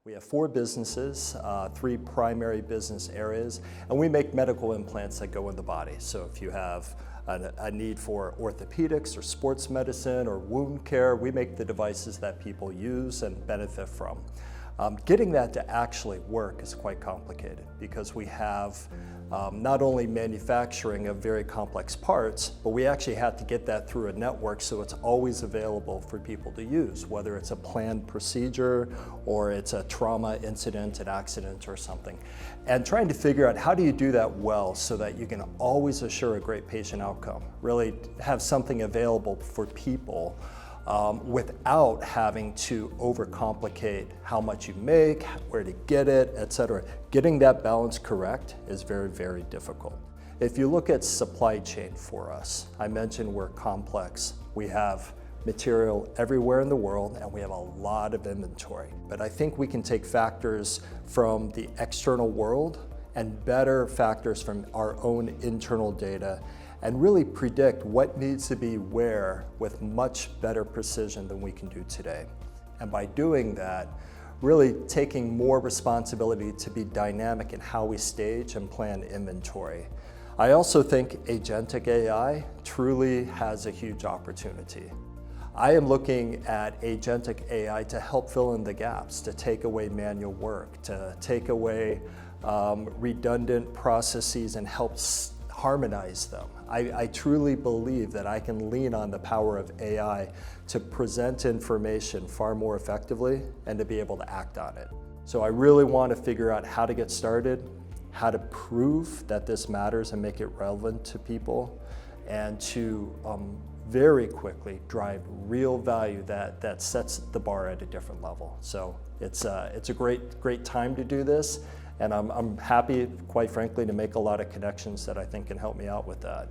We have 4 businesses, 3 primary business areas, and we make medical implants that go in the body. So if you have a need for orthopedics or sports medicine or wound care, we make the devices that people use and benefit from. Getting that to actually work is quite complicated because we have not only manufacturing of very complex parts, but we actually have to get that through a network so it's always available for people to use, whether it's a planned procedure or it's a trauma incident, an accident or something. And trying to figure out how do you do that well so that you can always assure a great patient outcome, really have something available for people without having to overcomplicate how much you make, where to get it, etc. Getting that balance correct is very, very difficult. If you look at supply chain for us, I mentioned we're complex. We have material everywhere in the world and we have a lot of inventory. But I think we can take factors from the external world and better factors from our own internal data and really predict what needs to be where with much better precision than we can do today. And by doing that, really taking more responsibility to be dynamic in how we stage and plan inventory. I also think Agentic AI truly has a huge opportunity. I am looking at Agentic AI to help fill in the gaps, to take away manual work, to take away redundant processes and help harmonize them. I truly believe that I can lean on the power of AI to present information far more effectively and to be able to act on it. So I really want to figure out how to get started, how to prove that this matters and make it relevant to people, and to very quickly drive real value that sets the bar at a different level. So it's a great time to do this. And I'm happy, quite frankly, to make a lot of connections that I think can help me out with that.